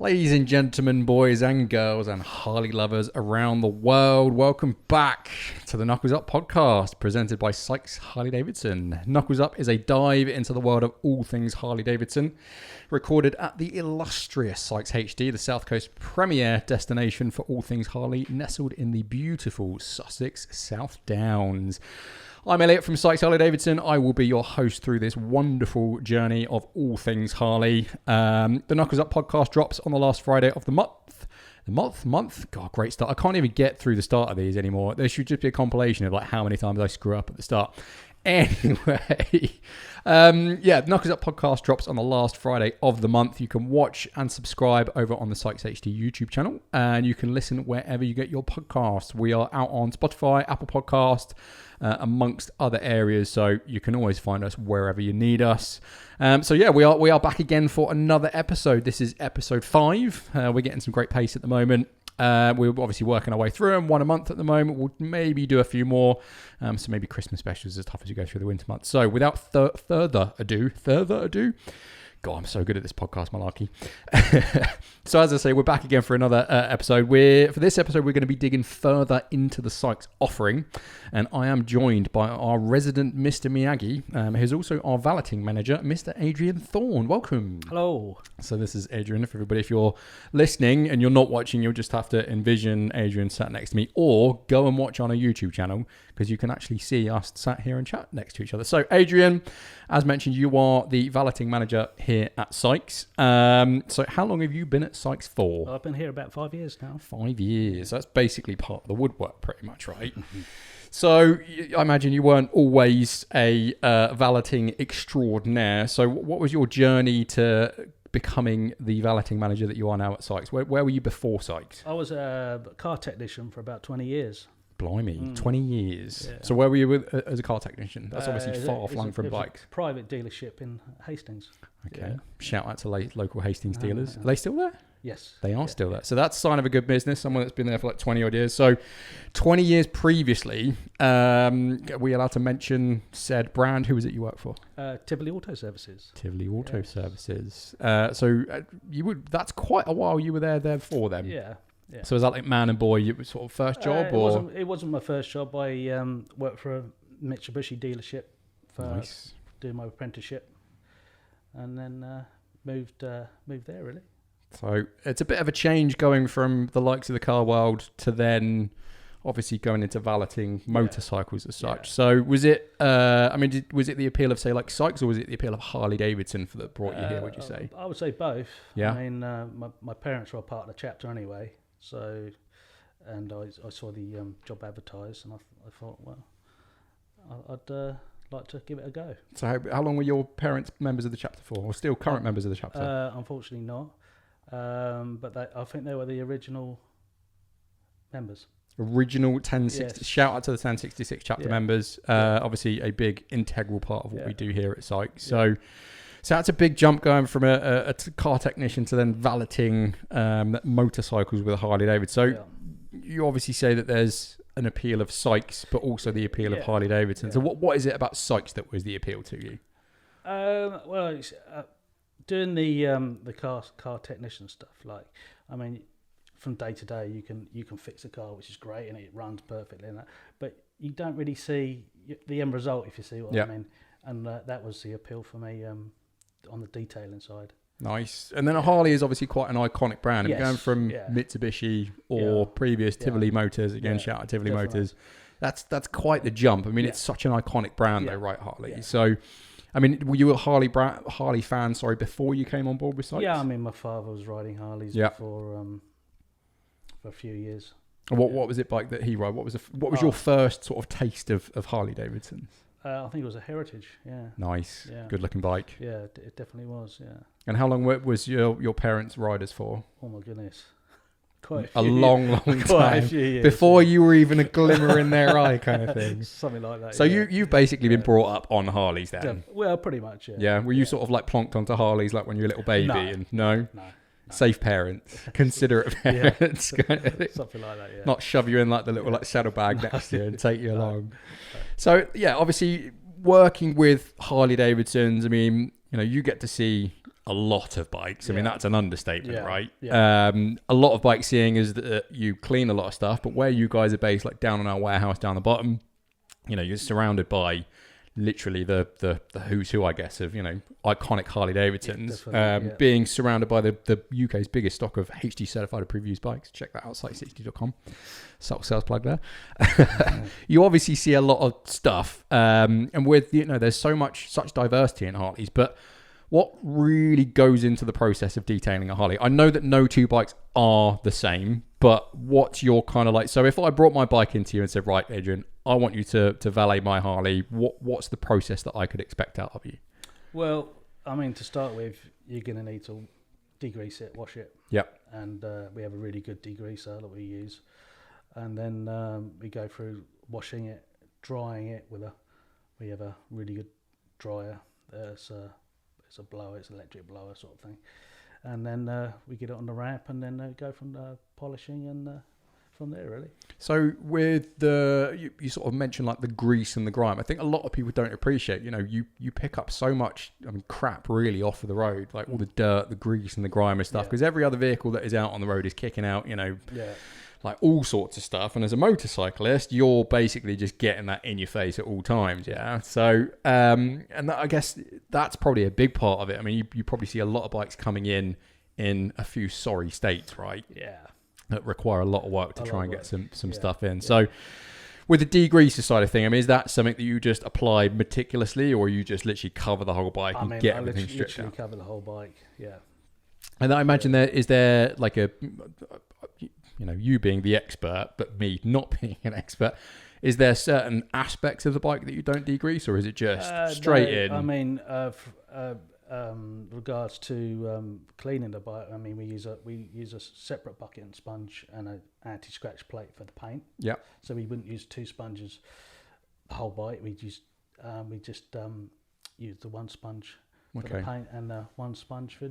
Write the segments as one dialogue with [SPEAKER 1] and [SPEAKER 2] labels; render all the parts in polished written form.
[SPEAKER 1] Ladies and gentlemen, boys and girls, and Harley lovers around the world, welcome back to the Knuckles Up podcast presented by Sykes Harley-Davidson. Knuckles Up is a dive into the world of all things Harley-Davidson, recorded at the illustrious Sykes H-D, the South Coast premier destination for all things Harley, nestled in the beautiful Sussex South Downs. I'm Elliot from Sykes Harley-Davidson. I will be your host through this wonderful journey of all things Harley. The Knuckles Up podcast drops on the last Friday of the month. Month? God, great start. I can't even get through the start of these anymore. There should just be a compilation of like how many times I screw up at the start. Anyway, Knuckles Up podcast drops on the last Friday of the month. You can watch and subscribe over on the Sykes H-D YouTube channel, and you can listen wherever you get your podcasts. We are out on Spotify, Apple Podcast, amongst other areas, so you can always find us wherever you need us. We are back again for another episode. This is episode 5. We're getting some great pace at the moment. We're obviously working our way through them, one a month at the moment. We'll maybe do a few more, so maybe Christmas specials as tough as you go through the winter months. So without further ado, God, I'm so good at this podcast malarkey. So as I say, we're back again for another episode. For this episode, we're going to be digging further into the Sykes offering, and I am joined by our resident Mr. Miyagi, who's also our valeting manager, Mr. Adrian Thorne. Welcome.
[SPEAKER 2] Hello.
[SPEAKER 1] So this is Adrian. For everybody, if you're listening and you're not watching, you'll just have to envision Adrian sat next to me, or go and watch on a YouTube channel, because you can actually see us sat here and chat next to each other. So Adrian, as mentioned, you are the valeting manager here at Sykes. So how long have you been at Sykes for?
[SPEAKER 2] I've been here about 5 years now.
[SPEAKER 1] 5 years. That's basically part of the woodwork, pretty much, right? So I imagine you weren't always a valeting extraordinaire. So what was your journey to becoming the valeting manager that you are now at Sykes? Where were you before Sykes?
[SPEAKER 2] I was a car technician for about 20 years.
[SPEAKER 1] Blimey, 20 years.
[SPEAKER 2] Yeah.
[SPEAKER 1] So where were you as a car technician? That's obviously far-flung from bikes.
[SPEAKER 2] A private dealership in Hastings.
[SPEAKER 1] Okay.
[SPEAKER 2] Yeah.
[SPEAKER 1] Shout out to local Hastings dealers. Are they still there?
[SPEAKER 2] Yes.
[SPEAKER 1] They are still there. So that's a sign of a good business, someone that's been there for like 20 odd years. So 20 years previously, are we allowed to mention said brand? Who was it you worked for?
[SPEAKER 2] Tivoli Auto Services.
[SPEAKER 1] Tivoli Auto Services. That's quite a while you were there for them.
[SPEAKER 2] Yeah. Yeah.
[SPEAKER 1] So was that like man and boy, your sort of first job?
[SPEAKER 2] It wasn't my first job. I worked for a Mitsubishi dealership for doing my apprenticeship, and then moved there really.
[SPEAKER 1] So it's a bit of a change going from the likes of the car world to then obviously going into valeting motorcycles as such. Yeah. So was it, was it the appeal of say like Sykes, or was it the appeal of Harley-Davidson that brought you here, would you say?
[SPEAKER 2] I would say both.
[SPEAKER 1] Yeah.
[SPEAKER 2] I mean, my parents were a part of the chapter anyway. So, and I saw the job advertised, and I thought, well, I'd like to give it a go.
[SPEAKER 1] So how long were your parents members of the chapter for, or still current members of the chapter?
[SPEAKER 2] Unfortunately not. But I think they were the original members.
[SPEAKER 1] Original 1060.
[SPEAKER 2] Yes.
[SPEAKER 1] Shout out to the 1066 chapter members. Obviously a big integral part of what we do here at Sykes. So that's a big jump going from a car technician to then valeting motorcycles with a Harley-Davidson. So you obviously say that there's an appeal of Sykes, but also the appeal of Harley-Davidson. Yeah. So what is it about Sykes that was the appeal to you?
[SPEAKER 2] It's, doing the car technician stuff. Like, I mean, from day to day, you can fix a car, which is great, and it runs perfectly, and that. But you don't really see the end result, if you see what I mean. And that was the appeal for me. On the detailing side.
[SPEAKER 1] Nice. And then a Harley is obviously quite an iconic brand.
[SPEAKER 2] Yes.
[SPEAKER 1] Going from Mitsubishi or previous Tivoli Motors, again, shout out Tivoli Motors. That's quite the jump. I mean, it's such an iconic brand though, right, Harley? Yeah. So, I mean, were you a Harley fan, before you came on board with Sykes?
[SPEAKER 2] Yeah, I mean, my father was riding Harleys for a few years.
[SPEAKER 1] And what was it like that he rode? What was your first sort of taste of Harley-Davidsons?
[SPEAKER 2] I think it was a Heritage,
[SPEAKER 1] Nice. Yeah. Good looking bike.
[SPEAKER 2] Yeah, it definitely was,
[SPEAKER 1] And how long was your parents' riders for?
[SPEAKER 2] Oh my goodness. Quite
[SPEAKER 1] a long time.
[SPEAKER 2] Quite a few years.
[SPEAKER 1] Before you were even a glimmer in their eye kind of thing.
[SPEAKER 2] Something like that.
[SPEAKER 1] So you've basically been brought up on Harleys then?
[SPEAKER 2] Well, pretty much, yeah.
[SPEAKER 1] Yeah, were you sort of like plonked onto Harleys like when you were a little baby?
[SPEAKER 2] No.
[SPEAKER 1] Safe parents, considerate parents.
[SPEAKER 2] Something like that,
[SPEAKER 1] Not shove you in like the little like saddlebag next to you and take you along. So obviously working with Harley-Davidsons, I mean, you get to see a lot of bikes. I mean, that's an understatement, right?
[SPEAKER 2] Yeah.
[SPEAKER 1] A lot of bike seeing is that you clean a lot of stuff, but where you guys are based, like down in our warehouse down the bottom, you know, you're surrounded by literally the who's who, I guess, of, you know, iconic Harley-Davidsons, being surrounded by the UK's biggest stock of HD certified approved used bikes. Check that out, sykeshd.com. Sales plug there. You obviously see a lot of stuff, and with, you know, there's such diversity in Harleys, but what really goes into the process of detailing a Harley? I know that no two bikes are the same, but what's your kind of like, so if I brought my bike into you and said, right, Adrian, I want you to valet my Harley, what's the process that I could expect out of you?
[SPEAKER 2] Well, I mean, to start with, you're going to need to degrease it, wash it.
[SPEAKER 1] Yep.
[SPEAKER 2] And we have a really good degreaser that we use. And then we go through washing it, drying it we have a really good dryer. It's a blower, it's an electric blower sort of thing. And then we get it on the ramp and then go from the polishing and from there, really.
[SPEAKER 1] So with you sort of mentioned like the grease and the grime. I think a lot of people don't appreciate, you know, you pick up so much, I mean, crap really off of the road, like all the dirt, the grease and the grime and stuff, because every other vehicle that is out on the road is kicking out, you know, like all sorts of stuff. And as a motorcyclist, you're basically just getting that in your face at all times. Yeah. So, and I guess that's probably a big part of it. I mean, you probably see a lot of bikes coming in a few sorry states, right?
[SPEAKER 2] Yeah.
[SPEAKER 1] That require a lot of work to try and get some stuff in. So with the degreaser side of thing, I mean, is that something that you just apply meticulously, or you just literally cover the whole bike and get everything stripped out?
[SPEAKER 2] Cover the whole bike, yeah.
[SPEAKER 1] And I imagine is there like a, you know, you being the expert, but me not being an expert, is there certain aspects of the bike that you don't degrease, or is it just straight in?
[SPEAKER 2] I mean, regards to cleaning the bike, I mean, we use a separate bucket and sponge and an anti-scratch plate for the paint. Yeah. So we wouldn't use two sponges the whole bike. We just use the one sponge for the paint and one sponge for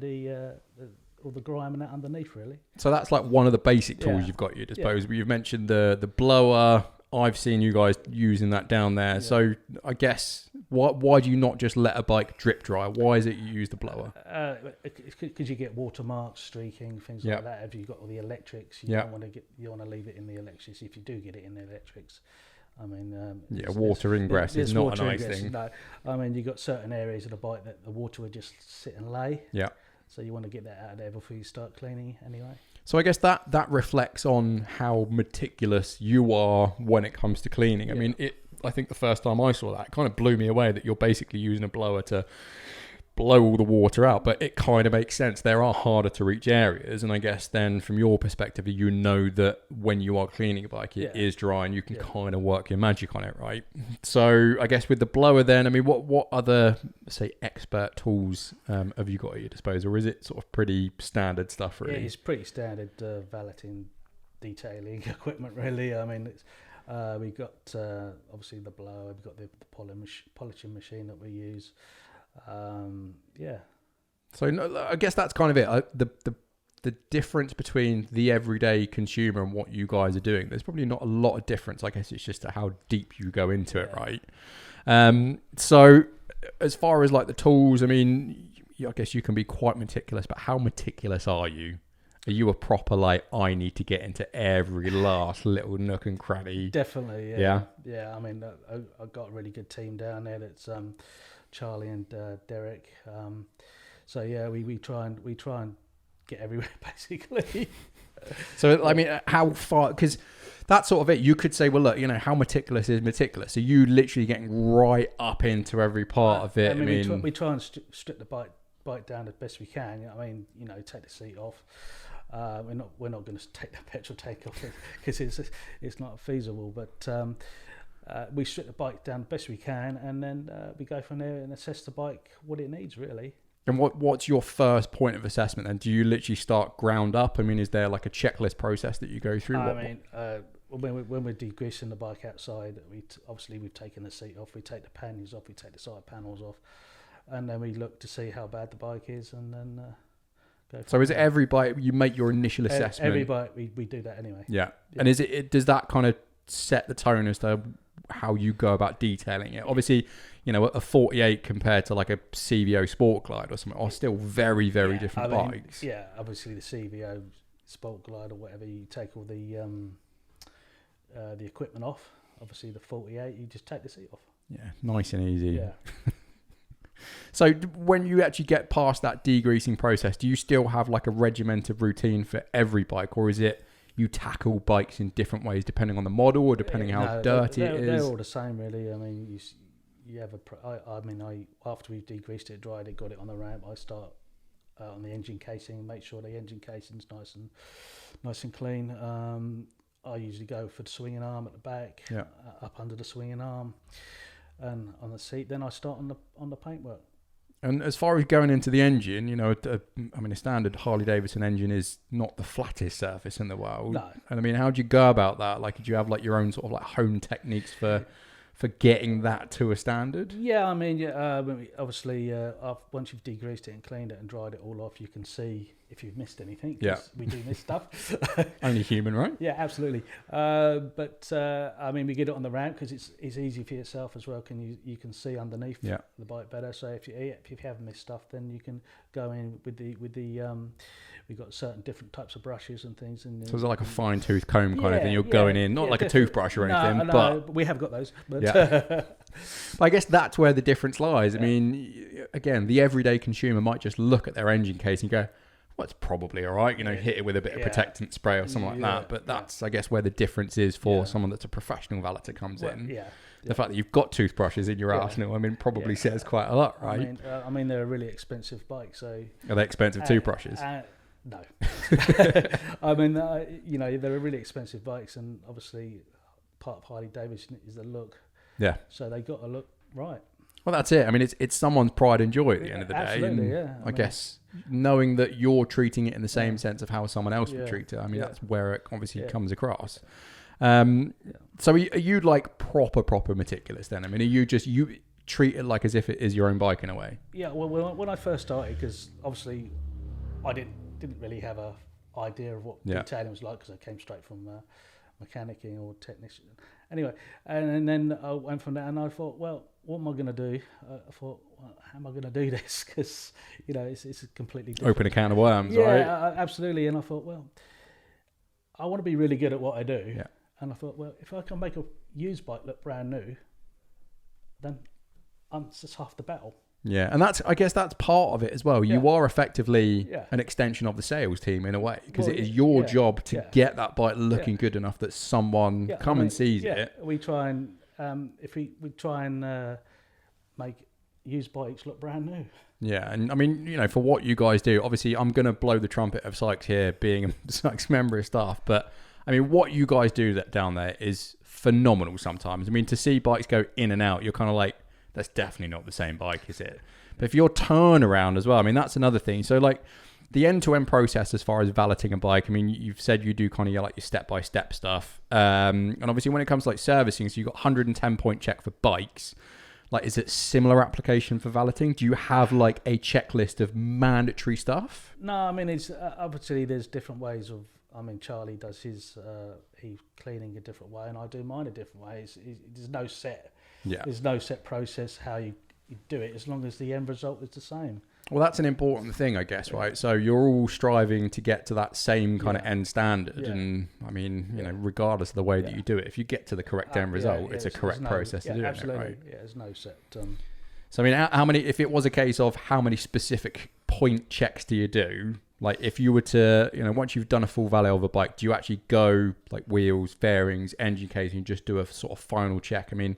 [SPEAKER 2] all the grime and that underneath, really.
[SPEAKER 1] So that's like one of the basic tools you've got at your disposal. You've mentioned the blower. I've seen you guys using that down there. Yeah. So I guess why do you not just let a bike drip dry? Why is it you use the blower?
[SPEAKER 2] Because you get watermarks, streaking, things like that. If you've got all the electrics, you don't want to leave it in the electrics. If you do get it in the electrics, I mean,
[SPEAKER 1] water ingress is not a nice thing.
[SPEAKER 2] No, I mean, you've got certain areas of the bike that the water would just sit and lay. Yeah. So you want to get that out of there before you start cleaning anyway.
[SPEAKER 1] So I guess that reflects on how meticulous you are when it comes to cleaning. I mean, I think the first time I saw that, it kind of blew me away that you're basically using a blower to blow all the water out, but it kind of makes sense. There are harder to reach areas, and I guess then from your perspective, you know that when you are cleaning a bike, it is dry and you can kind of work your magic on it, right? So I guess with the blower then, I mean, what other, say, expert tools have you got at your disposal, or is it sort of pretty standard stuff, really?
[SPEAKER 2] Yeah, it's pretty standard valeting detailing equipment, really. I mean, it's we've got obviously the blower, we've got the polishing machine that we use.
[SPEAKER 1] So no, I guess that's kind of it. The difference between the everyday consumer and what you guys are doing, there's probably not a lot of difference. I guess it's just how deep you go into it, right? So as far as like the tools, I mean, I guess you can be quite meticulous, but how meticulous are you? Are you a proper, like, I need to get into every last little nook and cranny?
[SPEAKER 2] Definitely, yeah. I mean, I've got a really good team down there. That's Charlie and Derek. So yeah, we try and get everywhere basically.
[SPEAKER 1] So I mean, how far? Because that's sort of it. You could say, well, look, you know, how meticulous is meticulous? So you literally getting right up into every part of it.
[SPEAKER 2] I mean, we try and strip the bike down as best we can. I mean, you know, take the seat off. We're not going to take the petrol tank off because it's not feasible. But we strip the bike down the best we can, and then we go from there and assess the bike what it needs, really.
[SPEAKER 1] And what's your first point of assessment then? Do you literally start ground up? I mean, is there like a checklist process that you go through?
[SPEAKER 2] When we're degreasing the bike outside, obviously we've taken the seat off, we take the panniers off, we take the side panels off, and then we look to see how bad the bike is, and then go. So
[SPEAKER 1] is it every bike you make your initial assessment?
[SPEAKER 2] Every bike we do that anyway.
[SPEAKER 1] Yeah. And does that kind of set the tone as to how you go about detailing it? Obviously, you know, a 48 compared to like a CVO Sport Glide or something are still very, very different bikes.
[SPEAKER 2] Yeah, obviously the CVO Sport Glide or whatever, you take all the equipment off. Obviously the 48, you just take the seat off.
[SPEAKER 1] Yeah, nice and easy.
[SPEAKER 2] Yeah.
[SPEAKER 1] So when you actually get past that degreasing process, do you still have like a regimented routine for every bike, or is it you tackle bikes in different ways depending on the model or depending how dirty it is?
[SPEAKER 2] They're all the same, really. I mean, you have after we've degreased it, dried it, got it on the ramp, I start on the engine casing, make sure the engine casing's nice and clean. I usually go for the swinging arm at the back, up under the swinging arm, and on the seat. Then I start on the paintwork.
[SPEAKER 1] And as far as going into the engine, you know, a standard Harley-Davidson engine is not the flattest surface in the world.
[SPEAKER 2] No.
[SPEAKER 1] And I mean, how do you go about that? Like, do you have like your own sort of like home techniques for getting that to a standard?
[SPEAKER 2] Yeah, I mean, obviously, once you've degreased it and cleaned it and dried it all off, you can see if you've missed anything.
[SPEAKER 1] Yeah,
[SPEAKER 2] we do miss stuff.
[SPEAKER 1] Only human, right?
[SPEAKER 2] Yeah, absolutely. But I mean, we get it on the ramp because it's easy for yourself as well. You can see underneath the bike better. So if you have missed stuff, then you can go in with the we've got certain different types of brushes and things. And
[SPEAKER 1] so it's like a fine tooth comb kind of thing. You're going in, not like a toothbrush or anything,
[SPEAKER 2] but we have got those. But
[SPEAKER 1] I guess that's where the difference lies. I mean, again, the everyday consumer might just look at their engine case and go, well, it's probably all right, you know, hit it with a bit of protectant spray or something like that. But that's, I guess, where the difference is for someone that's a professional valeter comes in.
[SPEAKER 2] Yeah.
[SPEAKER 1] The fact that you've got toothbrushes in your arsenal, I mean, probably says quite a lot, right?
[SPEAKER 2] I mean, they're a really expensive bike. So
[SPEAKER 1] are they expensive toothbrushes?
[SPEAKER 2] No. I mean, you know, they're really expensive bikes, and obviously part of Harley-Davidson is the look.
[SPEAKER 1] Yeah.
[SPEAKER 2] So they got to look right.
[SPEAKER 1] Well, that's it. I mean, it's someone's pride and joy at the end of the day.
[SPEAKER 2] Absolutely, yeah.
[SPEAKER 1] I guess knowing that you're treating it in the same sense of how someone else would treat it, I mean, that's where it obviously comes across. So are you like proper meticulous then? I mean, you treat it like as if it is your own bike in a way? Yeah,
[SPEAKER 2] well, when I first started, because obviously I didn't really have a idea of what detailing was like, because I came straight from mechanicking or technician. Anyway, and then I went from there, and I thought, well, what am I going to do? I thought, well, how am I going to do this? Because, you know, it's a completely different...
[SPEAKER 1] Open a can of worms, right?
[SPEAKER 2] Yeah, absolutely. And I thought, well, I want to be really good at what I do.
[SPEAKER 1] Yeah.
[SPEAKER 2] And I thought, well, if I can make a used bike look brand new, then it's just half the battle.
[SPEAKER 1] Yeah, and I guess that's part of it as well. You are effectively an extension of the sales team in a way, because it is your job to get that bike looking good enough that someone and sees it.
[SPEAKER 2] We try and make used bikes look brand new.
[SPEAKER 1] Yeah, and I mean, you know, for what you guys do, obviously I'm going to blow the trumpet of Sykes here, being a Sykes member of staff, but I mean, what you guys do down there is phenomenal sometimes. I mean, to see bikes go in and out, you're kind of like, that's definitely not the same bike, is it? But if you're turnaround as well, I mean, that's another thing. So like the end-to-end process as far as valeting a bike, I mean, you've said you do kind of like your step-by-step stuff. And obviously when it comes to like servicing, so you've got 110-point check for bikes. Like, is it similar application for valeting? Do you have like a checklist of mandatory stuff?
[SPEAKER 2] No, I mean, it's obviously there's different ways of, I mean, Charlie does his cleaning a different way, and I do mine a different way. There's no set.
[SPEAKER 1] Yeah.
[SPEAKER 2] There's no set process how you do it, as long as the end result is the same.
[SPEAKER 1] Well, that's an important thing, I guess, right? So you're all striving to get to that same kind of end standard. Yeah. And I mean, you know, regardless of the way that you do it, if you get to the correct end result, it's a correct process to do it, right?
[SPEAKER 2] Yeah, there's no set.
[SPEAKER 1] So, I mean, how many, if it was a case of how many specific point checks do you do? Like, if you were to, you know, once you've done a full valet of a bike, do you actually go like wheels, fairings, engine casing, just do a sort of final check? I mean,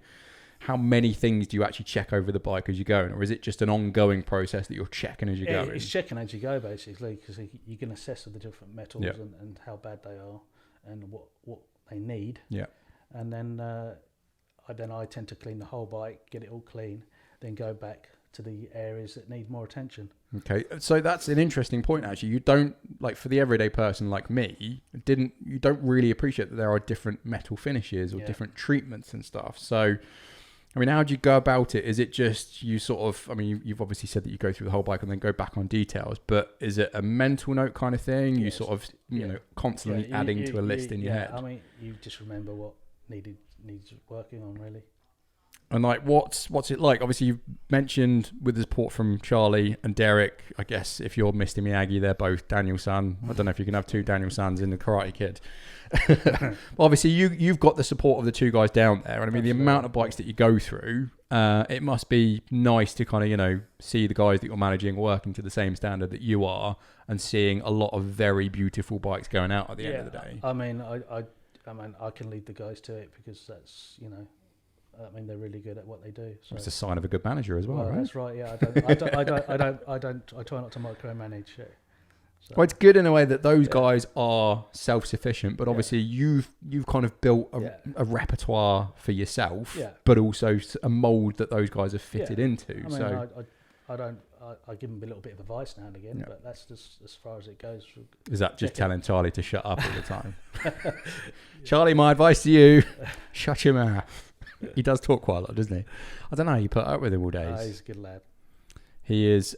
[SPEAKER 1] how many things do you actually check over the bike as you're going, or is it just an ongoing process that you're checking as you're going?
[SPEAKER 2] It's checking as you go, basically, because you can assess the different metals and how bad they are and what they need.
[SPEAKER 1] Yeah.
[SPEAKER 2] And then I tend to clean the whole bike, get it all clean, then go back to the areas that need more attention.
[SPEAKER 1] Okay, so that's an interesting point, actually. You don't, like, for the everyday person like me, you don't really appreciate that there are different metal finishes or different treatments and stuff. So, I mean, how do you go about it? Is it just you sort of, I mean, you've obviously said that you go through the whole bike and then go back on details, but is it a mental note kind of thing? You sort of, you know, constantly adding to a list in your head?
[SPEAKER 2] I mean, you just remember what needed needs working on really.
[SPEAKER 1] And like, what's it like? Obviously, you've mentioned with the support from Charlie and Derek. I guess if you're Mr. Miyagi, they're both Daniel's son. I don't know if you can have two Daniel sons in the Karate Kid. Well, obviously, you've got the support of the two guys down there. And I mean, the amount of bikes that you go through, it must be nice to kind of, see the guys that you're managing working to the same standard that you are, and seeing a lot of very beautiful bikes going out at the end of the day.
[SPEAKER 2] I mean, I can lead the guys to it because that's, they're really good at what they do. So.
[SPEAKER 1] It's a sign of a good manager as well, right?
[SPEAKER 2] That's right. Yeah, I try not to micromanage. So.
[SPEAKER 1] Well, it's good in a way that those guys are self-sufficient, but obviously you've kind of built a repertoire for yourself, but also a mold that those guys have fitted into.
[SPEAKER 2] I give them a little bit of advice now and again, but that's just as far as it goes.
[SPEAKER 1] Is that just telling Charlie to shut up all the time? Charlie, my advice to you: shut your mouth. He does talk quite a lot, doesn't he? I don't know how you put up with him all days.
[SPEAKER 2] He's a good lad.
[SPEAKER 1] He is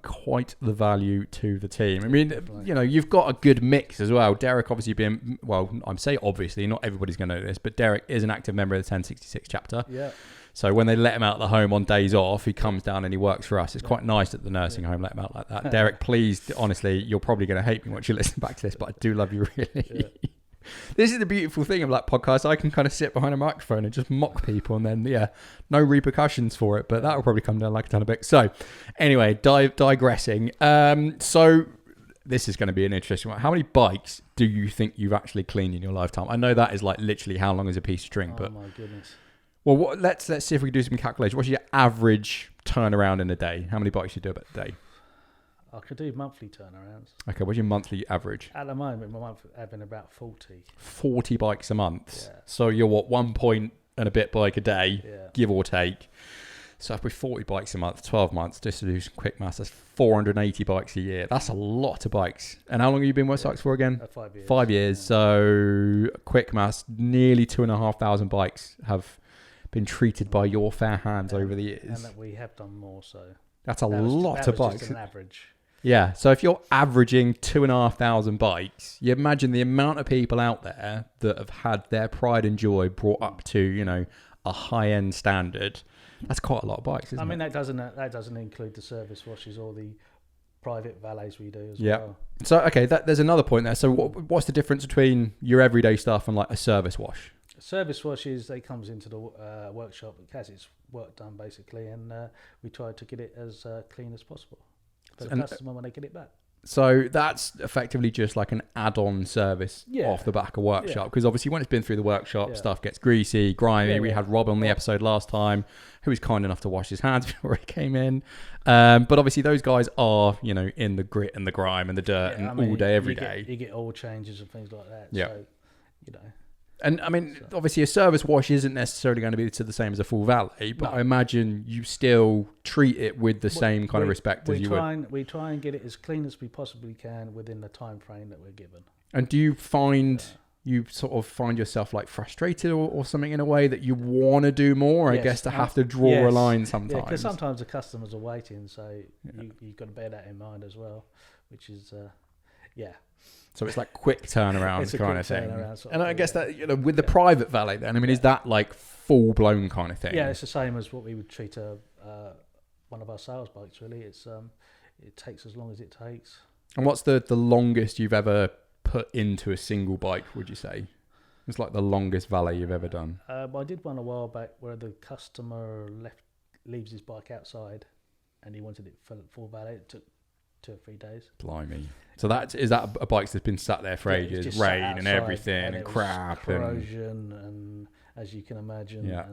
[SPEAKER 1] quite the value to the team. I mean, definitely. You've got a good mix as well. Derek obviously being, I'm saying obviously, not everybody's going to know this, but Derek is an active member of the 1066 chapter.
[SPEAKER 2] Yeah.
[SPEAKER 1] So when they let him out of the home on days off, he comes down and he works for us. It's quite nice that the nursing home let him out like that. Derek, please, honestly, you're probably going to hate me once you listen back to this, but I do love you really. Yeah. This is the beautiful thing of like podcasts. I can kind of sit behind a microphone and just mock people, and then no repercussions for it. But that will probably come down like a ton of bricks. So, anyway, digressing. So this is going to be an interesting one. How many bikes do you think you've actually cleaned in your lifetime? I know that is like literally how long is a piece of string, but
[SPEAKER 2] my goodness.
[SPEAKER 1] Well, let's see if we can do some calculation. What's your average turnaround in a day? How many bikes you do a day?
[SPEAKER 2] I could do monthly turnarounds.
[SPEAKER 1] Okay, what's your monthly average?
[SPEAKER 2] At the moment, my month having about 40.
[SPEAKER 1] 40 bikes a month.
[SPEAKER 2] Yeah.
[SPEAKER 1] So you're 1 point and a bit bike a day, give or take. So if we're 40 bikes a month, 12 months, just to do some quick maths, that's 480 bikes a year. That's a lot of bikes. And how long have you been with Sykes for again?
[SPEAKER 2] 5 years.
[SPEAKER 1] 5 years. Yeah. So quick maths, nearly 2,500 bikes have been treated by your fair hands over the years.
[SPEAKER 2] And that we have done more, so.
[SPEAKER 1] That's a lot of bikes.
[SPEAKER 2] Just an average.
[SPEAKER 1] Yeah, so if you're averaging 2,500 bikes, you imagine the amount of people out there that have had their pride and joy brought up to, a high-end standard. That's quite a lot of bikes, isn't it?
[SPEAKER 2] That doesn't include the service washes or the private valets we do as well.
[SPEAKER 1] So, okay, there's another point there. So what's the difference between your everyday stuff and like a service wash?
[SPEAKER 2] Service washes, they comes into the workshop, it has its work done basically, and we try to get it as clean as possible. For the customer when they get it back.
[SPEAKER 1] So that's effectively just like an add-on service off the back of workshop, because obviously when it's been through the workshop, stuff gets greasy, grimy. We had Rob on the episode last time, who was kind enough to wash his hands before he came in. But obviously those guys are, in the grit and the grime and the dirt all day, every day.
[SPEAKER 2] You get oil changes and things like that.
[SPEAKER 1] Yeah.
[SPEAKER 2] So,
[SPEAKER 1] And I mean, obviously a service wash isn't necessarily going to be the same as a full valet, but I imagine you still treat it with the same kind of respect as you would.
[SPEAKER 2] We try and get it as clean as we possibly can within the time frame that we're given.
[SPEAKER 1] And do you find you sort of find yourself like frustrated or something in a way that you want to do more? I guess to have to draw a line sometimes.
[SPEAKER 2] Yeah, because sometimes the customers are waiting, so you've got to bear that in mind as well, which is,
[SPEAKER 1] So it's like quick turnaround kind of thing. And I guess that, with the private valet then, I mean, is that like full blown kind of thing?
[SPEAKER 2] Yeah, it's the same as what we would treat one of our sales bikes, really. It's it takes as long as it takes.
[SPEAKER 1] And what's the longest you've ever put into a single bike, would you say? It's like the longest valet you've ever done.
[SPEAKER 2] I did one a while back where the customer leaves his bike outside and he wanted it full valet. It took 2 or 3 days.
[SPEAKER 1] Blimey. So is that a bike that's been sat there for ages, rain and everything and crap
[SPEAKER 2] corrosion and as you can imagine.
[SPEAKER 1] Yeah.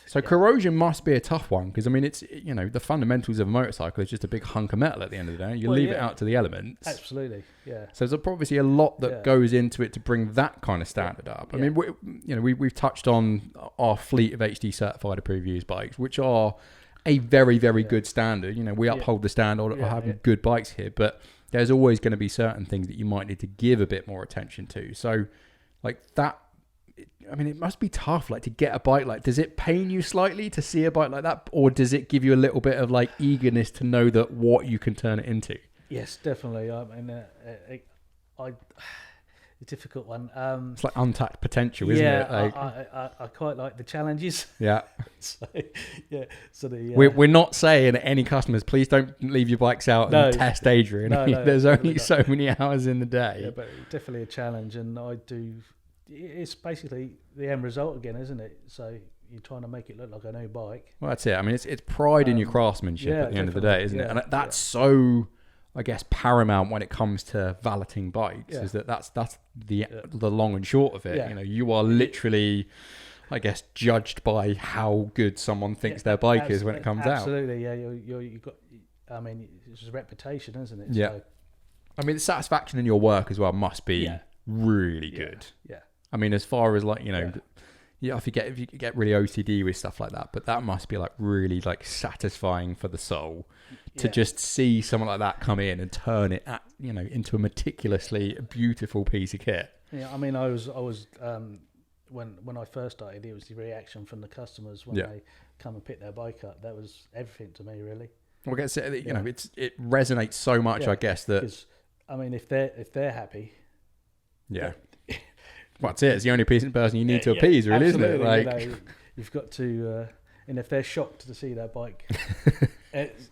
[SPEAKER 1] So corrosion must be a tough one because I mean it's the fundamentals of a motorcycle is just a big hunk of metal at the end of the day. You leave it out to the elements.
[SPEAKER 2] Absolutely. Yeah.
[SPEAKER 1] So there's obviously a lot that goes into it to bring that kind of standard up. I mean we've touched on our fleet of HD certified approved used bikes, which are a very, very good standard. We uphold the standard of having good bikes here, but there's always going to be certain things that you might need to give a bit more attention to. So, like that, I mean, it must be tough, like to get a bike. Like, does it pain you slightly to see a bike like that, or does it give you a little bit of like eagerness to know that what you can turn it into?
[SPEAKER 2] Yes, definitely. I mean, difficult one.
[SPEAKER 1] It's like untapped potential, isn't it? Like,
[SPEAKER 2] I quite like the challenges.
[SPEAKER 1] yeah.
[SPEAKER 2] So, yeah. So
[SPEAKER 1] We're not saying any customers, please don't leave your bikes out and test Adrian.
[SPEAKER 2] No,
[SPEAKER 1] There's only so many hours in the day.
[SPEAKER 2] Yeah, but definitely a challenge, and I do. It's basically the end result again, isn't it? So you're trying to make it look like a new bike.
[SPEAKER 1] Well, that's it. I mean, it's pride in your craftsmanship at the end of the day, isn't it? And that's so, I guess, paramount when it comes to valeting bikes. Is that's the long and short of it.
[SPEAKER 2] Yeah.
[SPEAKER 1] You know, you are literally, I guess, judged by how good someone thinks their bike is when it comes out.
[SPEAKER 2] Absolutely, yeah. You got. I mean, it's a reputation, isn't it?
[SPEAKER 1] Yeah.
[SPEAKER 2] So,
[SPEAKER 1] I mean, the satisfaction in your work as well must be really good.
[SPEAKER 2] Yeah.
[SPEAKER 1] I mean, as far as like, you know, if you get really OCD with stuff like that, but that must be like really like satisfying for the soul to just see someone like that come in and turn it into a meticulously beautiful piece of kit.
[SPEAKER 2] Yeah, I mean, I was when I first started, it was the reaction from the customers when they come and pick their bike up. That was everything to me, really.
[SPEAKER 1] Well, I guess it resonates so much. I guess that.
[SPEAKER 2] Because, I mean, if they're happy.
[SPEAKER 1] Yeah. Well, that's it. It's the only person you need to appease, really, isn't it? Like,
[SPEAKER 2] you've got to, and if they're shocked to see their bike,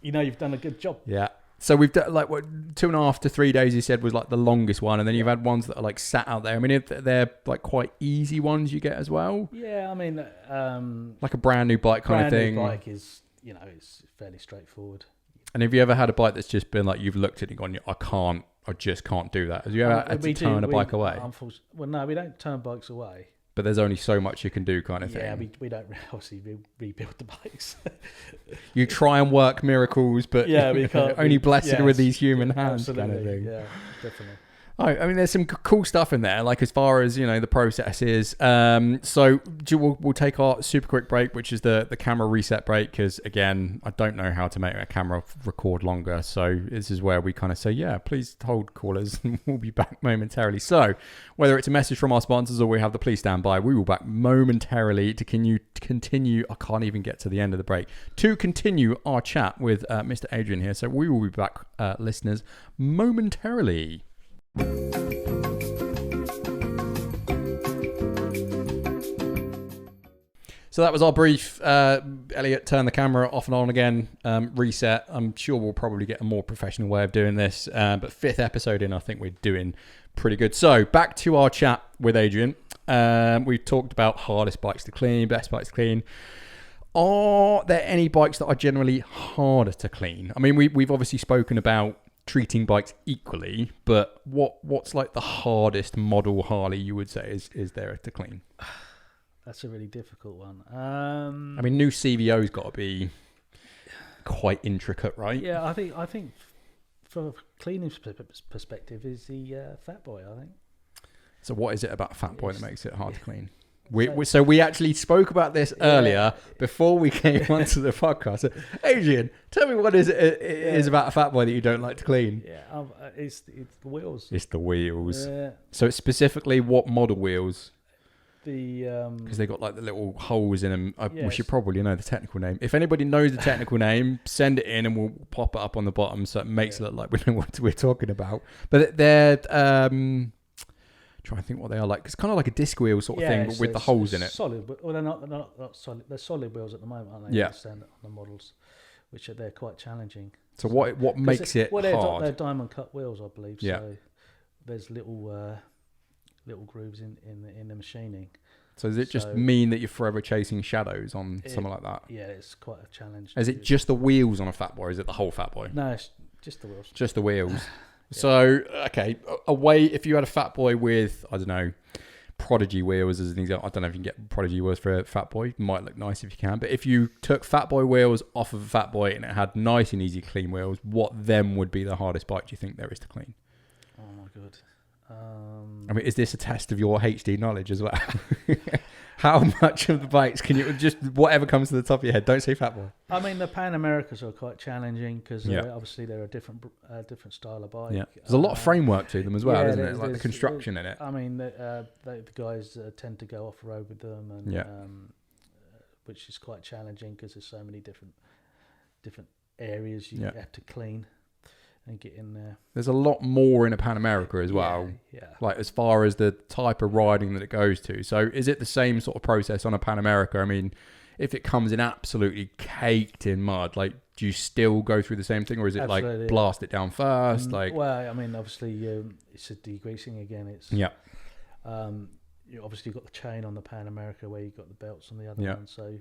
[SPEAKER 2] you've done a good job.
[SPEAKER 1] Yeah. So we've done like 2.5 to 3 days. You said was like the longest one, and then you've had ones that are like sat out there. I mean, if they're like quite easy ones you get as well.
[SPEAKER 2] Yeah, I mean,
[SPEAKER 1] like a brand new bike kind of thing.
[SPEAKER 2] Brand new bike is, it's fairly straightforward.
[SPEAKER 1] And have you ever had a bike that's just been like you've looked at it and gone, I just can't do that? Have you ever had to turn a bike away?
[SPEAKER 2] Well, no, we don't turn bikes away.
[SPEAKER 1] But there's only so much you can do, kind of thing.
[SPEAKER 2] Yeah, we don't obviously rebuild the bikes.
[SPEAKER 1] You try and work miracles, but
[SPEAKER 2] we can't.
[SPEAKER 1] Only blessed with these human hands, kind of thing.
[SPEAKER 2] Yeah, definitely.
[SPEAKER 1] Oh, I mean, there's some cool stuff in there, like as far as, the process is. So we'll take our super quick break, which is the camera reset break, because, again, I don't know how to make a camera record longer. So this is where we kind of say, please hold callers, and we'll be back momentarily. So whether it's a message from our sponsors or we have the please stand by, we will back momentarily to continue. I can't even get to the end of the break. To continue our chat with Mr. Adrian here. So we will be back, listeners, momentarily. So that was our brief. Elliot, turn the camera off and on again, reset. I'm sure we'll probably get a more professional way of doing this, but 5th episode in, I think we're doing pretty good. So back to our chat with Adrian. We've talked about hardest bikes to clean, best bikes to clean. Are there any bikes that are generally harder to clean? I mean, we've obviously spoken about treating bikes equally, but what's like the hardest model Harley you would say is there to clean?
[SPEAKER 2] That's a really difficult one.
[SPEAKER 1] I mean, new CVO's got to be quite intricate, right?
[SPEAKER 2] Yeah, I think from a cleaning perspective is the Fat Boy, I think.
[SPEAKER 1] So what is it about Fat Boy that makes it hard to clean? So we actually spoke about this earlier before we came onto the podcast. So, Adrian, tell me what is about a Fat Boy that you don't like to clean?
[SPEAKER 2] Yeah, it's the wheels.
[SPEAKER 1] It's the wheels.
[SPEAKER 2] Yeah.
[SPEAKER 1] So it's specifically what model wheels?
[SPEAKER 2] Because
[SPEAKER 1] they got like the little holes in them. We should probably know the technical name. If anybody knows the technical name, send it in and we'll pop it up on the bottom so it makes it look like we know what we're talking about. But they're trying to think what they are like. It's kind of like a disc wheel sort of thing, but with the holes in it.
[SPEAKER 2] Solid. Well, they're not solid. They're solid wheels at the moment, aren't they?
[SPEAKER 1] Yeah.
[SPEAKER 2] On the models, which they're quite challenging.
[SPEAKER 1] So what makes it hard?
[SPEAKER 2] They're diamond cut wheels, I believe.
[SPEAKER 1] Yeah.
[SPEAKER 2] So there's little grooves in the machining.
[SPEAKER 1] So does it just mean that you're forever chasing shadows on something like that?
[SPEAKER 2] Yeah, it's quite a challenge.
[SPEAKER 1] Is it just the wheels on a Fat Boy, or is it the whole Fat Boy?
[SPEAKER 2] No, it's just the wheels.
[SPEAKER 1] Just the wheels. So, okay, if you had a Fat Boy with, I don't know, Prodigy wheels as an example. I don't know if you can get Prodigy wheels for a Fat Boy. It might look nice if you can. But if you took Fat Boy wheels off of a Fat Boy and it had nice and easy clean wheels, what then would be the hardest bike do you think there is to clean?
[SPEAKER 2] Oh, my God.
[SPEAKER 1] I mean, is this a test of your HD knowledge as well? How much of the bikes can you just whatever comes to the top of your head? Don't say Fat Boy.
[SPEAKER 2] I mean, the Pan Americas are quite challenging because obviously they're a different style of bike.
[SPEAKER 1] Yeah, there's a lot of framework to them as well, isn't it? Like the construction in it.
[SPEAKER 2] I mean, the guys tend to go off road with them, and which is quite challenging because there's so many different areas you have to clean. and get in there.
[SPEAKER 1] There's a lot more in a Pan America as well.
[SPEAKER 2] Yeah.
[SPEAKER 1] Like as far as the type of riding that it goes to. So is it the same sort of process on a Pan America? I mean, if it comes in absolutely caked in mud, like do you still go through the same thing, or is it
[SPEAKER 2] Absolutely,
[SPEAKER 1] like blast it down first? Like,
[SPEAKER 2] well, I mean, obviously it's a degreasing again. It's
[SPEAKER 1] yeah,
[SPEAKER 2] you obviously got the chain on the Pan America where you've got the belts on the other
[SPEAKER 1] Yeah.
[SPEAKER 2] one, so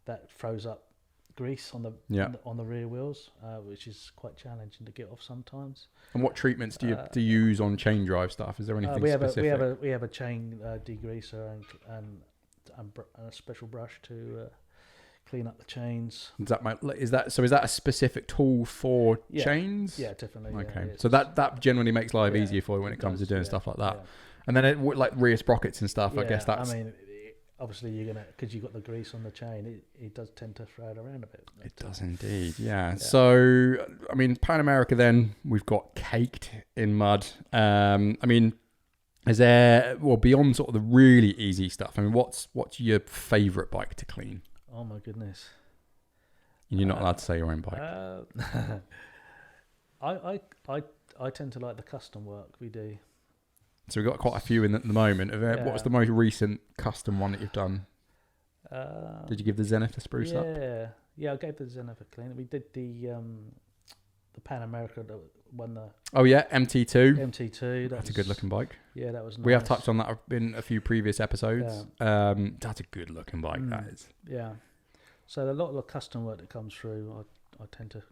[SPEAKER 2] that throws up grease on the on the rear wheels, which is quite challenging to get off sometimes.
[SPEAKER 1] and what treatments do you use on chain drive stuff? Is there anything specific?
[SPEAKER 2] We have a chain degreaser and a special brush to clean up the chains.
[SPEAKER 1] Is that a specific tool for chains?
[SPEAKER 2] Yeah, definitely.
[SPEAKER 1] Okay,
[SPEAKER 2] yeah,
[SPEAKER 1] so that generally makes life easier for you when it comes to doing stuff like that.
[SPEAKER 2] Yeah.
[SPEAKER 1] And then like rear sprockets and stuff. I guess that's.
[SPEAKER 2] I mean, obviously you're gonna, because you've got the grease on the chain, it does tend to throw it around a bit.
[SPEAKER 1] It does indeed, yeah. So I mean, Pan America, then we've got caked in mud. I mean, is there, well, beyond sort of the really easy stuff? I mean, what's your favourite bike to clean?
[SPEAKER 2] Oh my goodness!
[SPEAKER 1] You're not allowed to say your own bike.
[SPEAKER 2] I tend to like the custom work we do.
[SPEAKER 1] So we've got quite a few in at the moment. What was the most recent custom one that you've done? Did you give the Zenith a spruce up?
[SPEAKER 2] Yeah, I gave the Zenith a clean. We did the Pan America that won the.
[SPEAKER 1] Oh yeah, MT2.
[SPEAKER 2] MT2.
[SPEAKER 1] That's a good looking bike.
[SPEAKER 2] Yeah, that was nice.
[SPEAKER 1] We have touched on that in a few previous episodes.
[SPEAKER 2] Yeah.
[SPEAKER 1] That's a good looking bike. That is.
[SPEAKER 2] Yeah. So a lot of the custom work that comes through, I tend to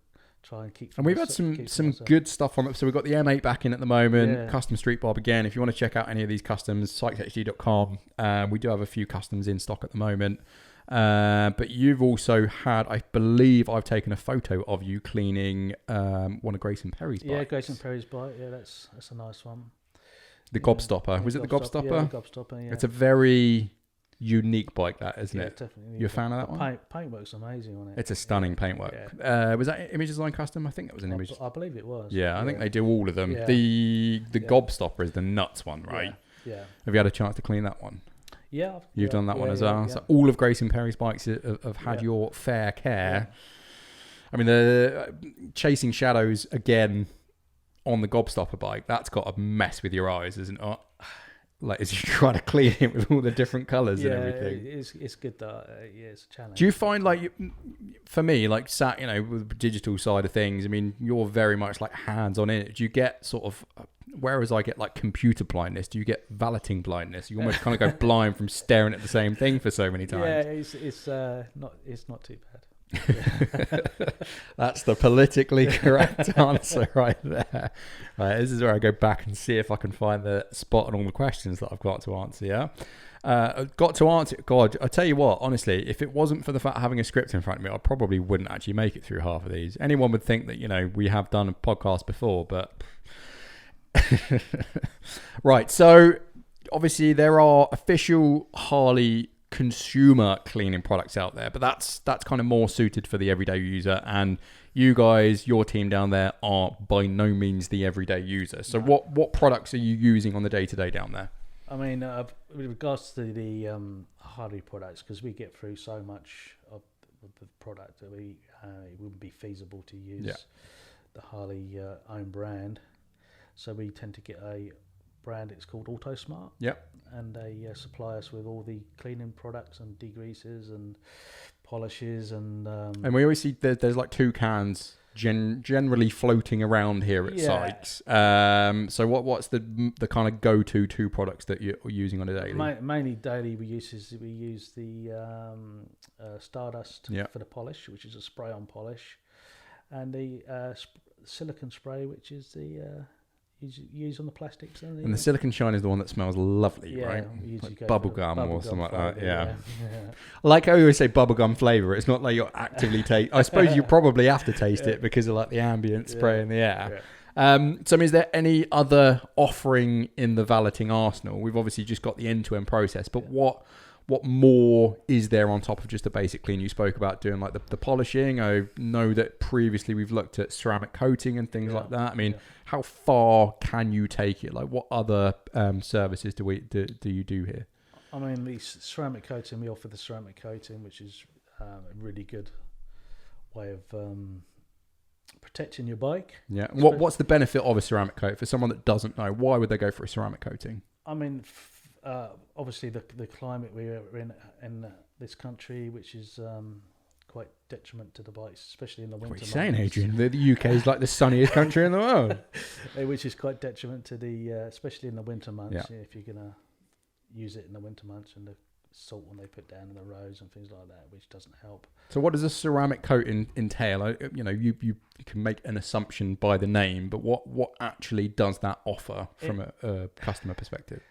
[SPEAKER 2] try and keep.
[SPEAKER 1] And we've had some good stuff on it. So we've got the M8 back in at the moment. Custom Street Bob again. If you want to check out any of these customs, sykeshd.com. We do have a few customs in stock at the moment. But you've also had, I believe I've taken a photo of you cleaning one of Grayson Perry's bikes.
[SPEAKER 2] Yeah, Grayson Perry's bike. Yeah, that's a nice one.
[SPEAKER 1] The Gobstopper. Was it the Gobstopper?
[SPEAKER 2] Yeah, the Gobstopper, yeah.
[SPEAKER 1] It's a very unique bike, that, isn't it?
[SPEAKER 2] Definitely.
[SPEAKER 1] You're a fan of that one?
[SPEAKER 2] Paintwork's amazing on it.
[SPEAKER 1] It's a stunning paintwork.
[SPEAKER 2] Yeah.
[SPEAKER 1] Was that Image Design Custom? I think that was an Image.
[SPEAKER 2] I believe it was.
[SPEAKER 1] Yeah, I think they do all of them.
[SPEAKER 2] Yeah.
[SPEAKER 1] The Gobstopper is the nuts one, right?
[SPEAKER 2] Yeah.
[SPEAKER 1] Have you had a chance to clean that one?
[SPEAKER 2] Yeah.
[SPEAKER 1] You've done that one as well. Yeah. So all of Grayson Perry's bikes have had your fair care. Yeah. I mean, the Chasing Shadows, again, on the Gobstopper bike, that's got to mess with your eyes, isn't it? Like, as you try to clean it with all the different colours and everything.
[SPEAKER 2] It's good though. It's a challenge.
[SPEAKER 1] Do you find, like, for me, like, with the digital side of things, I mean, you're very much like hands on it. Do you get sort of, whereas I get like computer blindness, do you get valeting blindness? You almost kind of go blind from staring at the same thing for so many times.
[SPEAKER 2] Yeah, it's not too bad.
[SPEAKER 1] That's the politically correct answer right there. Right, this is where I go back and see if I can find the spot on all the questions that I've got to answer. God, I tell you what, honestly, if it wasn't for the fact of having a script in front of me, I probably wouldn't actually make it through half of these. Anyone would think that, we have done a podcast before, but right. So obviously there are official Harley consumer cleaning products out there, but that's kind of more suited for the everyday user, and you guys, your team down there, are by no means the everyday user. So what products are you using on the day-to-day down there?
[SPEAKER 2] I mean, with regards to the Harley products, because we get through so much of the product that it wouldn't be feasible to use the Harley own brand, so we tend to get a brand. It's called AutoSmart. And they supply us with all the cleaning products and degreasers and polishes and
[SPEAKER 1] we always see there's like two cans generally floating around here at Sykes. So what's the kind of go-to two products that you're using on a daily?
[SPEAKER 2] Mainly daily we use the Stardust for the polish, which is a spray-on polish, and the silicone spray, which is the use on the plastics.
[SPEAKER 1] And the silicone shine is the one that smells lovely, right? Like bubblegum or something like that. Yeah. Like I always say, bubblegum flavour. It's not like you're actively taste. I suppose you probably have to taste it because of like the ambient spray in the air. So I mean, is there any other offering in the valeting arsenal? We've obviously just got the end-to-end process, but what more is there on top of just the basic clean? You spoke about doing like the polishing. I know that previously we've looked at ceramic coating and things like that. I mean, how far can you take it? Like, what other services do you do here?
[SPEAKER 2] I mean, the ceramic coating, we offer the ceramic coating, which is a really good way of protecting your bike.
[SPEAKER 1] Yeah. And what's the benefit of a ceramic coat for someone that doesn't know? Why would they go for a ceramic coating?
[SPEAKER 2] I mean, obviously the climate we're in this country, which is quite detriment to the bikes, especially in the winter.
[SPEAKER 1] What are you saying, Adrian? The UK is like the sunniest country in the world.
[SPEAKER 2] Which is quite detriment to the, especially in the winter months.
[SPEAKER 1] Yeah.
[SPEAKER 2] If you're gonna use it in the winter months and the salt when they put down in the roads and things like that, which doesn't help.
[SPEAKER 1] So what does a ceramic coat entail? You can make an assumption by the name, but what actually does that offer from a customer perspective?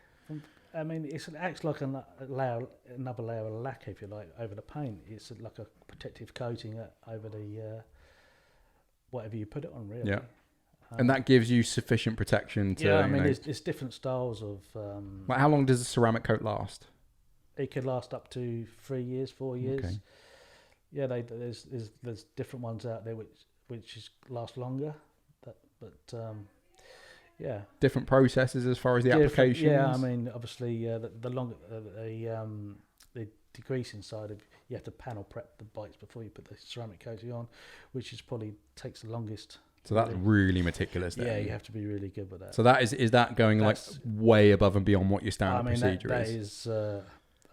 [SPEAKER 2] I mean, it acts like another layer of lacquer, if you like, over the paint. It's like a protective coating over the whatever you put it on, really.
[SPEAKER 1] Yeah. And that gives you sufficient protection to...
[SPEAKER 2] Yeah, I mean, there's different styles of...
[SPEAKER 1] Like how long does a ceramic coat last?
[SPEAKER 2] It could last up to 3 years, 4 years.
[SPEAKER 1] Okay.
[SPEAKER 2] Yeah, there's different ones out there which last longer. Yeah.
[SPEAKER 1] Different processes as far as the applications?
[SPEAKER 2] Yeah, I mean, obviously, the longer... the degreasing side of... You have to panel prep the bikes before you put the ceramic coating on, which probably takes the longest...
[SPEAKER 1] So that's really meticulous then.
[SPEAKER 2] Yeah, you have to be really good with that.
[SPEAKER 1] So that is that going like way above and beyond what your standard procedure is?
[SPEAKER 2] That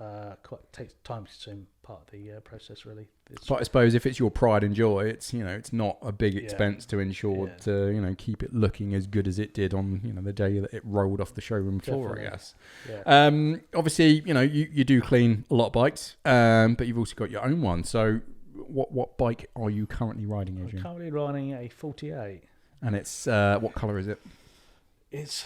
[SPEAKER 2] is quite takes time consuming part of the process, really.
[SPEAKER 1] But I suppose if it's your pride and joy, it's it's not a big expense to ensure to keep it looking as good as it did on the day that it rolled off the showroom floor. I guess. Yeah. Obviously, you do clean a lot of bikes, but you've also got your own one. So what bike are you currently riding, Adrian?
[SPEAKER 2] I'm currently riding a 48.
[SPEAKER 1] And it's what colour is it?
[SPEAKER 2] It's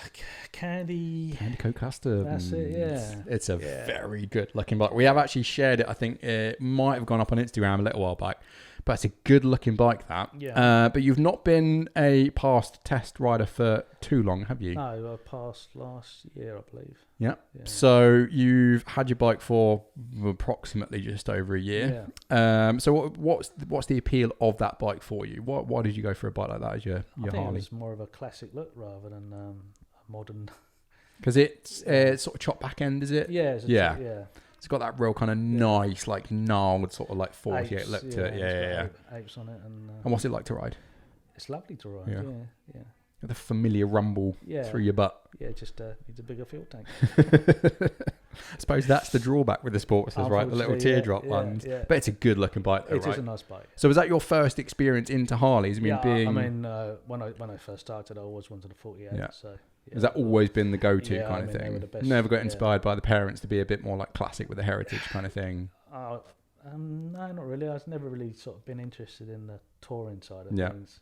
[SPEAKER 2] Candy
[SPEAKER 1] Coat Custom.
[SPEAKER 2] That's it, yeah.
[SPEAKER 1] It's a very good looking bike. We have actually shared it. I think it might have gone up on Instagram a little while back. But it's a good looking bike, that.
[SPEAKER 2] Yeah.
[SPEAKER 1] But you've not been a past test rider for too long, have you?
[SPEAKER 2] No, I passed last year, I believe.
[SPEAKER 1] Yeah. So you've had your bike for approximately just over a year.
[SPEAKER 2] Yeah.
[SPEAKER 1] So what's the appeal of that bike for you? Why did you go for a bike like that as your
[SPEAKER 2] I think
[SPEAKER 1] Harley?
[SPEAKER 2] it was more of a classic look rather than a modern.
[SPEAKER 1] Because it's sort of chop back end, is it?
[SPEAKER 2] Yeah.
[SPEAKER 1] Yeah. It's got that real kind of nice, like gnarled sort of like 48 look to it. Yeah.
[SPEAKER 2] Apes on it, and
[SPEAKER 1] what's it like to ride?
[SPEAKER 2] it's lovely to ride. Yeah.
[SPEAKER 1] The familiar rumble through your butt.
[SPEAKER 2] Yeah, just needs a bigger fuel tank.
[SPEAKER 1] I suppose that's the drawback with the Sportsters, right? The little teardrop ones. Yeah. But it's a good looking bike, though,
[SPEAKER 2] It is a nice bike.
[SPEAKER 1] So was that your first experience into Harleys? I mean,
[SPEAKER 2] when I first started, I always wanted a 48.
[SPEAKER 1] Yeah.
[SPEAKER 2] So. Yeah.
[SPEAKER 1] Has that always been the go-to kind of
[SPEAKER 2] they were the
[SPEAKER 1] thing?
[SPEAKER 2] best,
[SPEAKER 1] Never got inspired by the parents to be a bit more like classic with the heritage kind of thing?
[SPEAKER 2] No, not really. I've never really sort of been interested in the touring side of things.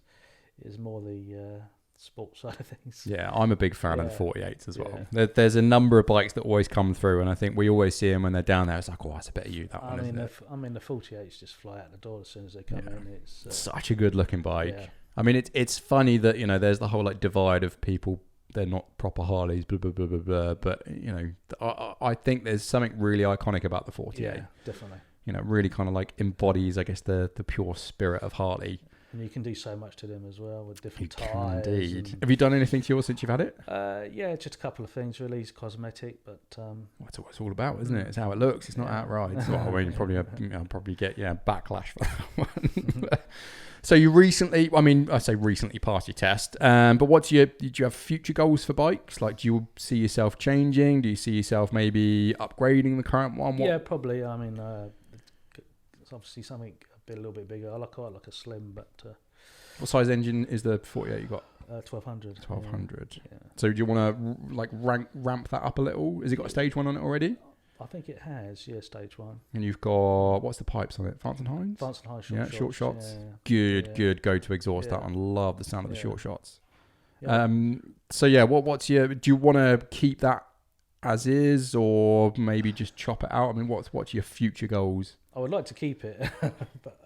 [SPEAKER 2] It's more the sports side of things.
[SPEAKER 1] Yeah, I'm a big fan of the 48s as well. There's a number of bikes that always come through, and I think we always see them when they're down there. It's like, oh, that's a bit of you, that one, isn't it?
[SPEAKER 2] I mean, the 48s just fly out the door as soon as they come in. It's
[SPEAKER 1] such a good looking bike.
[SPEAKER 2] Yeah.
[SPEAKER 1] I mean, it's funny that, there's the whole like divide of people. They're not proper Harleys, blah, blah, blah, blah, blah. But, I think there's something really iconic about the 48.
[SPEAKER 2] Yeah, definitely.
[SPEAKER 1] Really kind of like embodies, I guess, the pure spirit of Harley.
[SPEAKER 2] And you can do so much to them as well with different
[SPEAKER 1] You
[SPEAKER 2] tyres.
[SPEAKER 1] can indeed. Have you done anything to yours since you've had it?
[SPEAKER 2] Yeah, just a couple of things really. It's cosmetic, but...
[SPEAKER 1] That's what it's all about, isn't it? It's how it looks. It's not how it rides. Well, I mean, I'll probably get backlash for that one. So you recently, I say recently passed your test, but did you have future goals for bikes? Like, do you see yourself changing? Do you see yourself maybe upgrading the current one?
[SPEAKER 2] Yeah, probably. I mean, it's obviously something a little bit bigger. I quite like a slim, but...
[SPEAKER 1] what size engine is the 48 you got?
[SPEAKER 2] 1200.
[SPEAKER 1] 1200.
[SPEAKER 2] Yeah.
[SPEAKER 1] So do you want to ramp that up a little? Has it got a stage 1 on it already?
[SPEAKER 2] I think it has, stage 1.
[SPEAKER 1] And you've got, what's the pipes on it? Vance and Hines?
[SPEAKER 2] Vance and Hines
[SPEAKER 1] short shots.
[SPEAKER 2] Yeah.
[SPEAKER 1] Good go to exhaust that one. Love the sound of the short shots.
[SPEAKER 2] Yeah.
[SPEAKER 1] What's do you want to keep that as is, or maybe just chop it out? I mean, what's your future goals?
[SPEAKER 2] I would like to keep it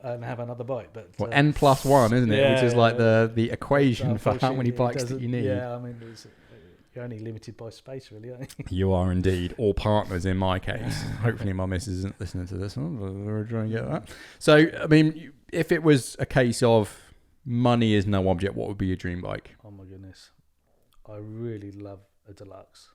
[SPEAKER 2] and have another bike, but
[SPEAKER 1] N+1, isn't it? Which is like the equation for how many bikes that you need.
[SPEAKER 2] Yeah, I mean, you're only limited by space, really, aren't you?
[SPEAKER 1] You are indeed, or partners in my case. Hopefully, my missus isn't listening to this one. But we're trying to get that. So, I mean, if it was a case of money is no object, what would be your dream bike?
[SPEAKER 2] Oh my goodness, I really love a deluxe.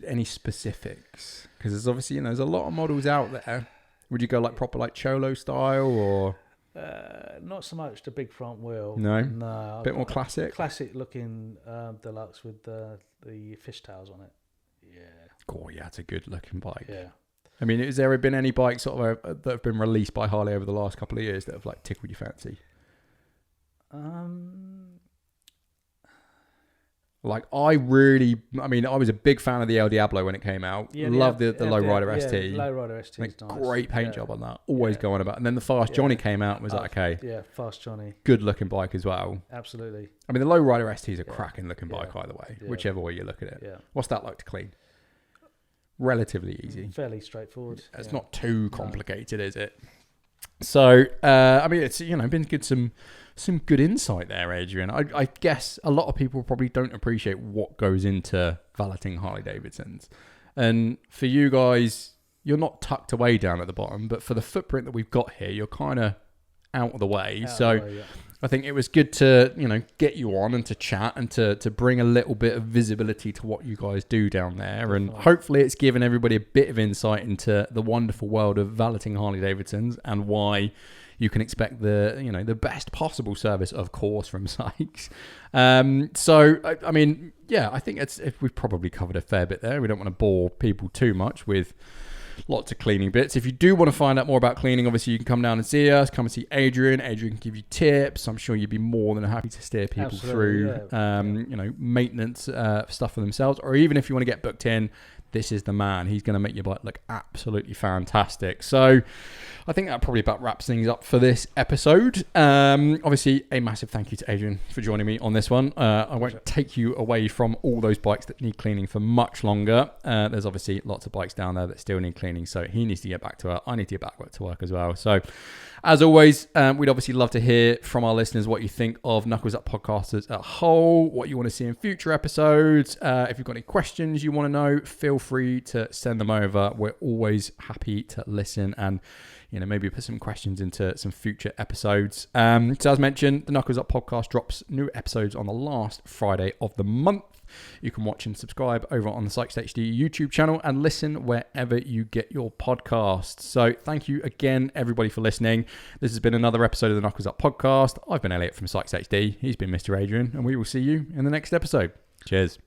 [SPEAKER 1] Any specifics? Because there's obviously there's a lot of models out there. Would you go like proper like Cholo style or?
[SPEAKER 2] Not so much the big front wheel.
[SPEAKER 1] No?
[SPEAKER 2] No.
[SPEAKER 1] Bit more classic?
[SPEAKER 2] Classic looking deluxe with the fishtails on it. Yeah.
[SPEAKER 1] Oh, yeah, it's a good looking bike.
[SPEAKER 2] Yeah.
[SPEAKER 1] I mean, has there been any bikes sort of that have been released by Harley over the last couple of years that have like tickled your fancy? Like I was a big fan of the El Diablo when it came out.
[SPEAKER 2] Yeah,
[SPEAKER 1] Loved the Lowrider ST.
[SPEAKER 2] Lowrider ST is nice.
[SPEAKER 1] Great paint job on that. Always going about. And then the Fast Johnny came out and was like, okay.
[SPEAKER 2] Yeah, Fast Johnny.
[SPEAKER 1] Good looking bike as well.
[SPEAKER 2] Absolutely.
[SPEAKER 1] I mean, the Lowrider ST is a cracking looking bike either way, whichever way you look at it.
[SPEAKER 2] Yeah.
[SPEAKER 1] What's that like to clean? Relatively easy.
[SPEAKER 2] Fairly straightforward.
[SPEAKER 1] It's not too complicated, is it? So, I mean, it's been good some good insight there, Adrian. I guess a lot of people probably don't appreciate what goes into valeting Harley-Davidsons. And for you guys, you're not tucked away down at the bottom, but for the footprint that we've got here, you're kind of out of the way. I think it was good to, get you on and to chat and to bring a little bit of visibility to what you guys do down there. Definitely. And hopefully it's given everybody a bit of insight into the wonderful world of valeting Harley-Davidsons and why you can expect the best possible service, of course, from Sykes. I think we've probably covered a fair bit there. We don't want to bore people too much with lots of cleaning bits. If you do want to find out more about cleaning, obviously you can come down and see us, come and see Adrian. Adrian can give you tips. I'm sure you'd be more than happy to steer people through maintenance stuff for themselves, or even if you want to get booked in, this is the man. He's going to make your bike look absolutely fantastic. So I think that probably about wraps things up for this episode. Obviously, a massive thank you to Adrian for joining me on this one. I won't take you away from all those bikes that need cleaning for much longer. There's obviously lots of bikes down there that still need cleaning, so he needs to get back to work. I need to get back to work as well. So as always, we'd obviously love to hear from our listeners what you think of Knuckles Up Podcasters as a whole, what you want to see in future episodes. If you've got any questions you want to know, feel free to send them over. We're always happy to listen and maybe put some questions into some future episodes. So as mentioned, the Knuckles Up podcast drops new episodes on the last Friday of the month. You can watch and subscribe over on the Sykes H-D YouTube channel and listen wherever you get your podcasts. So thank you again, everybody, for listening. This has been another episode of the Knuckles Up podcast. I've been Elliot from Sykes H-D. He's been Mr. Adrian, and we will see you in the next episode. Cheers.